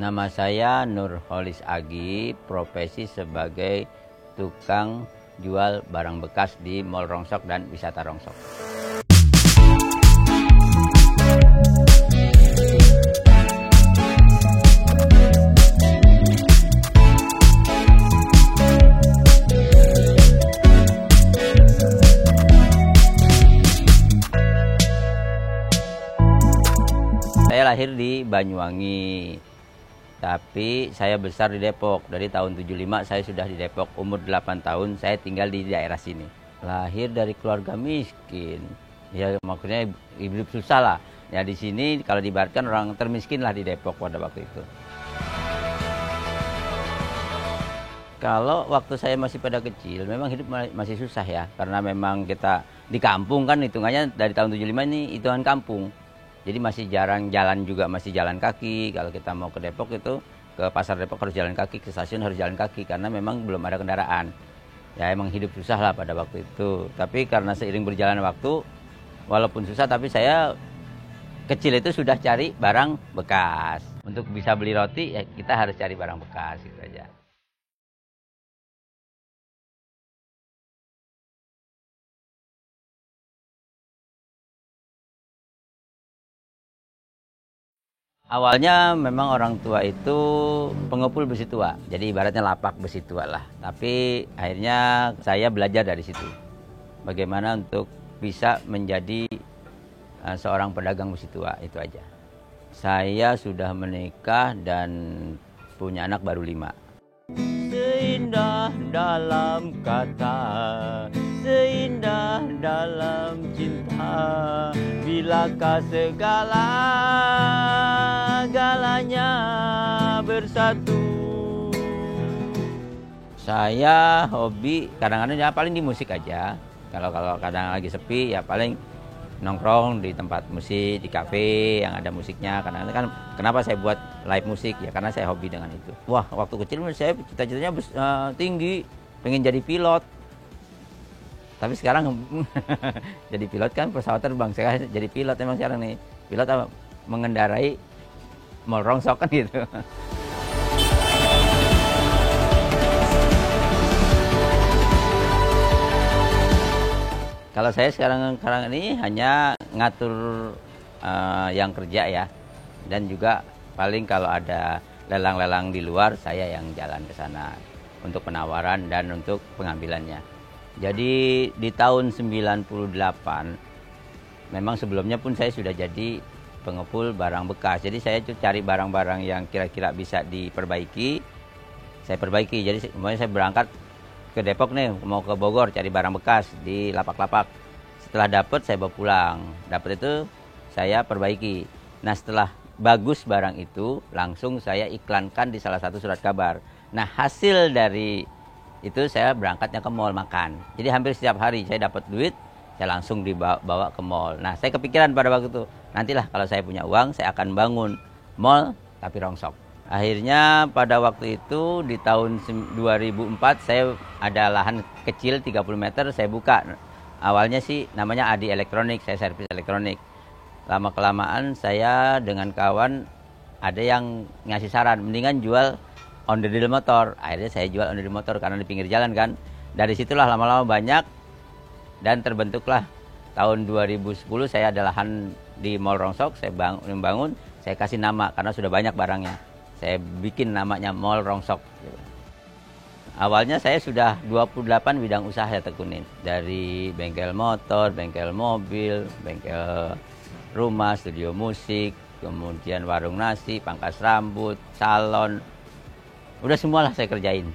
Nama saya Nurholis Agi, profesi sebagai tukang jual barang bekas di Mall Rongsok dan Wisata Rongsok. Saya lahir di Banyuwangi, tapi saya besar di Depok. Dari tahun 75 saya sudah di Depok, umur 8 tahun saya tinggal di daerah sini. Lahir dari keluarga miskin, ya maksudnya hidup susah lah. Ya di sini kalau diibaratkan orang termiskin lah di Depok pada waktu itu. Kalau waktu saya masih pada kecil, memang hidup masih susah ya. Karena memang kita di kampung kan hitungannya dari tahun 75 ini hitungan kampung. Jadi masih jarang jalan juga, masih jalan kaki. Kalau kita mau ke Depok itu, ke pasar Depok harus jalan kaki, ke stasiun harus jalan kaki. Karena memang belum ada kendaraan. Ya emang hidup susah lah pada waktu itu. Tapi karena seiring berjalan waktu, walaupun susah tapi saya kecil itu sudah cari barang bekas. Untuk bisa beli roti ya kita harus cari barang bekas gitu aja. Awalnya memang orang tua itu pengepul besi tua, jadi ibaratnya lapak besi tua lah. Tapi akhirnya saya belajar dari situ, bagaimana untuk bisa menjadi seorang pedagang besi tua, itu aja. Saya sudah menikah dan punya anak baru 5. Seindah dalam kata, seindah dalam cinta, bilakah segala-galanya bersatu. Saya hobi kadang-kadang ya paling di musik aja. Kalau kadang lagi sepi ya paling nongkrong di tempat musik, di kafe yang ada musiknya. Kadang-kadang kan kenapa saya buat live musik ya karena saya hobi dengan itu. Wah, waktu kecil saya cita-citanya tinggi, pengen jadi pilot. Tapi sekarang jadi pilot kan pesawat terbang, saya jadi pilot emang sekarang nih. Pilot apa? Mengendarai Mall Rongsok kan gitu. Kalau saya sekarang ini hanya ngatur yang kerja ya, dan juga paling kalau ada lelang-lelang di luar saya yang jalan ke sana untuk penawaran dan untuk pengambilannya. Jadi di tahun 98 memang sebelumnya pun saya sudah jadi pengepul barang bekas. Jadi saya cari barang-barang yang kira-kira bisa diperbaiki, saya perbaiki. Jadi semuanya saya berangkat ke Depok nih, mau ke Bogor cari barang bekas di lapak-lapak. Setelah dapat saya bawa pulang. Dapat itu saya perbaiki. Nah, setelah bagus barang itu langsung saya iklankan di salah satu surat kabar. Nah, hasil dari itu saya berangkatnya ke mall makan. Jadi hampir setiap hari saya dapat duit, saya langsung dibawa ke mall. Nah, saya kepikiran pada waktu itu, nantilah kalau saya punya uang saya akan bangun mall tapi rongsok. Akhirnya pada waktu itu di tahun 2004 saya ada lahan kecil 30 meter saya buka. Awalnya sih namanya Adi Elektronik, saya servis elektronik. Lama-kelamaan saya dengan kawan ada yang ngasih saran, mendingan jual onderdil motor. Akhirnya saya jual onderdil motor karena di pinggir jalan kan. Dari situlah lama-lama banyak dan terbentuklah tahun 2010 saya ada lahan di Mall Rongsok, saya bangun, saya kasih nama karena sudah banyak barangnya. Saya bikin namanya Mall Rongsok. Awalnya saya sudah 28 bidang usaha saya tekunin. Dari bengkel motor, bengkel mobil, bengkel rumah, studio musik, kemudian warung nasi, pangkas rambut, salon. Udah semualah saya kerjain.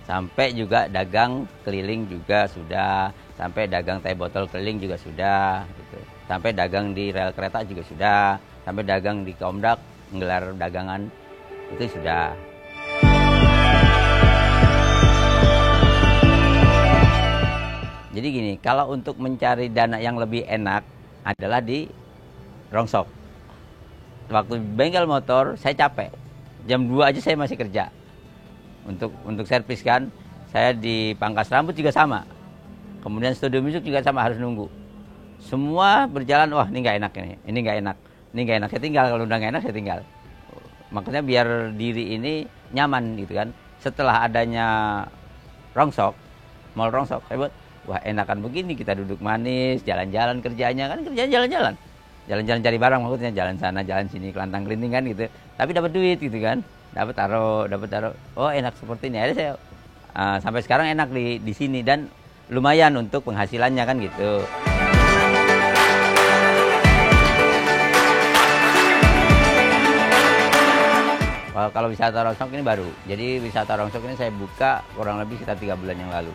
Sampai juga dagang keliling juga sudah. Sampai dagang teh botol keliling juga sudah. Gitu. Sampai dagang di rel kereta juga sudah. Sampai dagang di Komdak, menggelar dagangan. Itu sudah. Jadi gini, kalau untuk mencari dana yang lebih enak adalah di Rongsok. Waktu bengkel motor saya capek. Jam 2 aja saya masih kerja. Untuk servis kan, saya di pangkas rambut juga sama. Kemudian studio musik juga sama, harus nunggu. Semua berjalan, wah ini nggak enak ini nggak enak, saya tinggal. Kalau udah nggak enak saya tinggal. Maksudnya biar diri ini nyaman gitu kan. Setelah adanya rongsok, mall rongsok, saya buat, wah enakan begini, kita duduk manis, jalan-jalan kerjanya kan, kerjanya jalan-jalan. Jalan-jalan cari barang, maksudnya jalan sana, jalan sini, kelantang kelinting kan gitu. Tapi dapat duit gitu kan, dapat taruh. Oh enak seperti ini. Akhirnya saya sampai sekarang enak di sini dan lumayan untuk penghasilannya kan gitu. Kalau wisata rongsok ini baru. Jadi wisata rongsok ini saya buka kurang lebih sekitar 3 bulan yang lalu.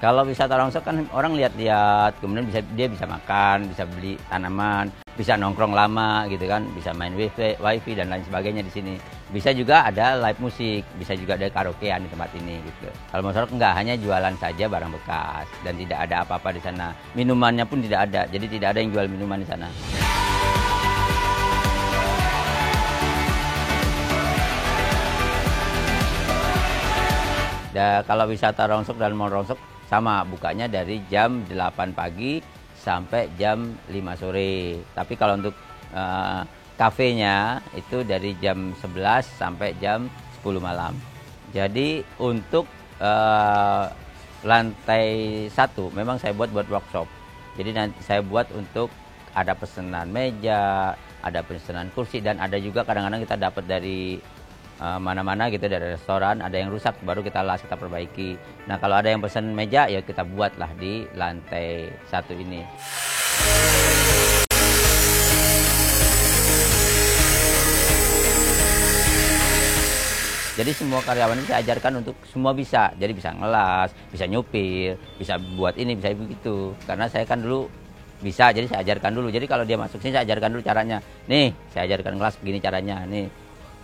Kalau wisata rongsok kan orang lihat-lihat, kemudian dia bisa makan, bisa beli tanaman, bisa nongkrong lama gitu kan, bisa main wifi dan lain sebagainya di sini. Bisa juga ada live musik, bisa juga ada karaokean di tempat ini gitu. Kalau rongsok enggak, hanya jualan saja barang bekas dan tidak ada apa-apa di sana. Minumannya pun tidak ada, jadi tidak ada yang jual minuman di sana. Kalau wisata rongsok dan mall rongsok sama, bukanya dari jam 8 pagi sampai jam 5 sore. Tapi kalau untuk kafenya itu dari jam 11 sampai jam 10 malam. Jadi untuk lantai 1 memang saya buat workshop. Jadi nanti saya buat untuk ada pesanan meja, ada pesanan kursi, dan ada juga kadang-kadang kita dapat dari mana-mana gitu, dari restoran, ada yang rusak baru kita las, kita perbaiki. Nah kalau ada yang pesan meja ya kita buatlah di lantai 1 ini. Jadi semua karyawan ini saya ajarkan untuk semua bisa. Jadi bisa ngelas, bisa nyupir, bisa buat ini, bisa begitu. Karena saya kan dulu bisa, jadi saya ajarkan dulu. Jadi kalau dia masuk sini saya ajarkan dulu caranya. Nih, saya ajarkan ngelas begini caranya. Nih,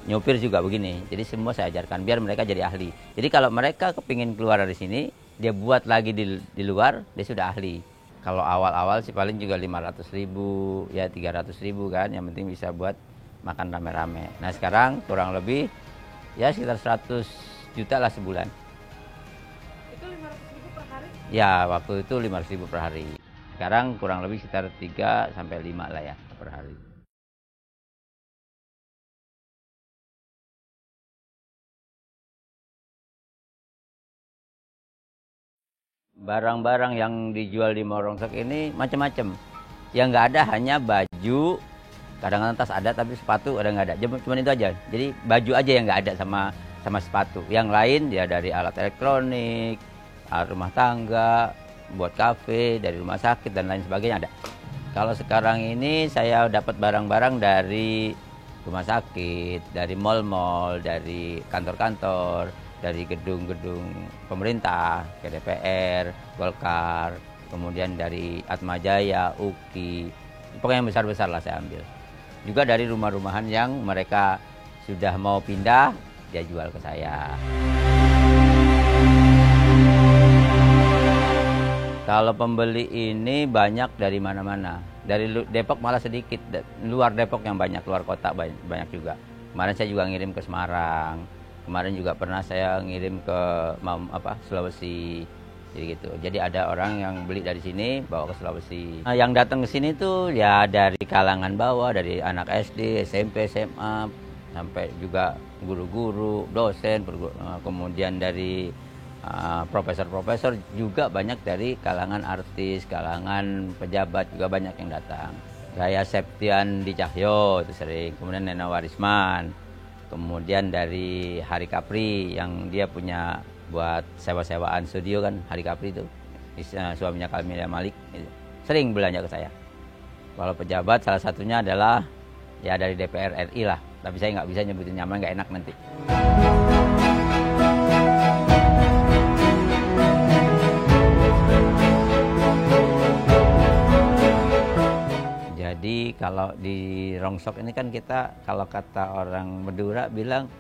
nyupir juga begini. Jadi semua saya ajarkan biar mereka jadi ahli. Jadi kalau mereka kepingin keluar dari sini, dia buat lagi di luar, dia sudah ahli. Kalau awal-awal sih paling juga 500.000, ya 300.000 kan. Yang penting bisa buat makan rame-rame. Nah sekarang kurang lebih ya sekitar 100 juta lah sebulan. Itu 500.000 per hari? Ya waktu itu 500.000 per hari. Sekarang kurang lebih sekitar 3 sampai 5 lah ya per hari. Barang-barang yang dijual di mall rongsok ini macam-macam. Yang nggak ada hanya baju, kadang-kadang tas ada tapi sepatu ada nggak ada. Cuma itu aja. Jadi baju aja yang nggak ada sama sepatu. Yang lain ya dari alat elektronik, alat rumah tangga, buat kafe, dari rumah sakit dan lain sebagainya ada. Kalau sekarang ini saya dapat barang-barang dari rumah sakit, dari mal-mal, dari kantor-kantor, dari gedung-gedung pemerintah, kayak DPR, Golkar, kemudian dari Atmajaya, UKI, pokoknya yang besar-besar lah saya ambil. Juga dari rumah-rumahan yang mereka sudah mau pindah, dia jual ke saya. Kalau pembeli ini banyak dari mana-mana. Dari Depok malah sedikit, luar Depok yang banyak, luar kota banyak juga. Kemarin saya juga ngirim ke Semarang. Kemarin juga pernah saya ngirim ke Sulawesi. Jadi gitu. Jadi ada orang yang beli dari sini bawa ke Sulawesi. Nah, yang datang ke sini tuh ya dari kalangan bawah, dari anak SD, SMP, SMA, sampai juga guru-guru, dosen, kemudian dari profesor-profesor, juga banyak dari kalangan artis, kalangan pejabat juga banyak yang datang. Kayak Septian Di Cahyo itu sering, kemudian Nena Warisman, kemudian dari Hari Kapri yang dia punya buat sewa-sewaan studio kan, Hari Kapri itu suaminya Kamila Malik, sering belanja ke saya. Kalau pejabat salah satunya adalah ya dari DPR RI lah, tapi saya nggak bisa nyebutin nyaman, nggak enak nanti. Jadi kalau di rongsok ini kan kita, kalau kata orang Madura bilang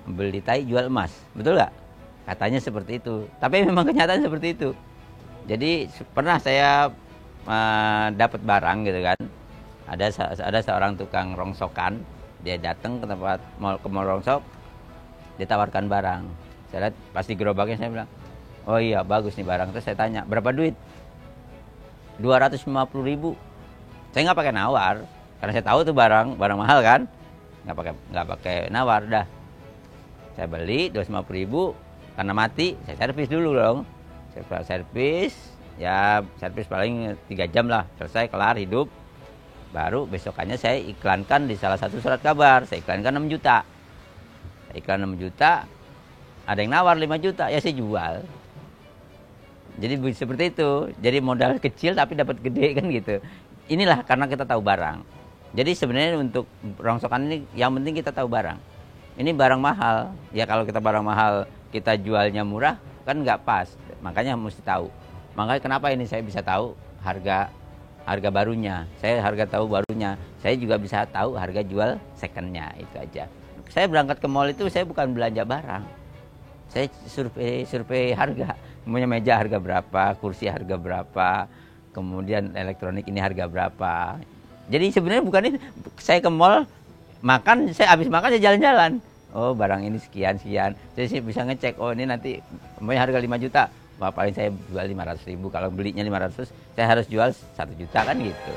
beli tai jual emas, betul nggak? Katanya seperti itu, tapi memang kenyataan seperti itu. Jadi pernah saya dapat barang gitu kan, ada seorang tukang rongsokan, dia datang ke tempat ke mall rongsok, ditawarkan barang. Saya lihat pasti gerobaknya, saya bilang, oh iya bagus nih barang. Terus saya tanya, berapa duit? 250.000. Saya nggak pakai nawar, karena saya tahu tuh barang mahal kan. nggak pakai nawar dah. Saya beli 250.000 karena mati, saya servis dulu dong. Saya servis, ya servis paling 3 jam lah, selesai kelar hidup. Baru besokannya saya iklankan di salah satu surat kabar, saya iklankan 6 juta. Saya iklan 6 juta, ada yang nawar 5 juta, ya saya jual. Jadi seperti itu, jadi modal kecil tapi dapat gede kan gitu. Inilah karena kita tahu barang. Jadi sebenarnya untuk rongsokan ini yang penting kita tahu barang. Ini barang mahal, ya kalau kita barang mahal kita jualnya murah kan nggak pas. Makanya mesti tahu. Makanya kenapa ini saya bisa tahu harga barunya. Saya harga tahu barunya. Saya juga bisa tahu harga jual secondnya, itu aja. Saya berangkat ke mall itu saya bukan belanja barang. Saya survei harga. Punya meja harga berapa, kursi harga berapa, kemudian elektronik ini harga berapa. Jadi sebenarnya bukan ini, saya ke mall, makan, saya habis makan saya jalan-jalan. Oh barang ini sekian-sekian. Saya sih bisa ngecek, oh ini nanti harga 5 juta. Wah, paling saya jual 500.000. Kalau belinya 500, saya harus jual 1 juta kan gitu.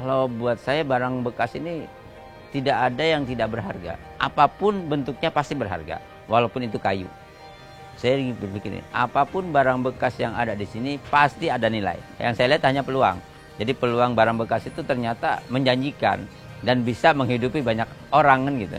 Kalau buat saya barang bekas ini tidak ada yang tidak berharga. Apapun bentuknya pasti berharga, walaupun itu kayu. Saya berpikir ini, apapun barang bekas yang ada di sini pasti ada nilai. Yang saya lihat hanya peluang. Jadi peluang barang bekas itu ternyata menjanjikan dan bisa menghidupi banyak orang kan gitu.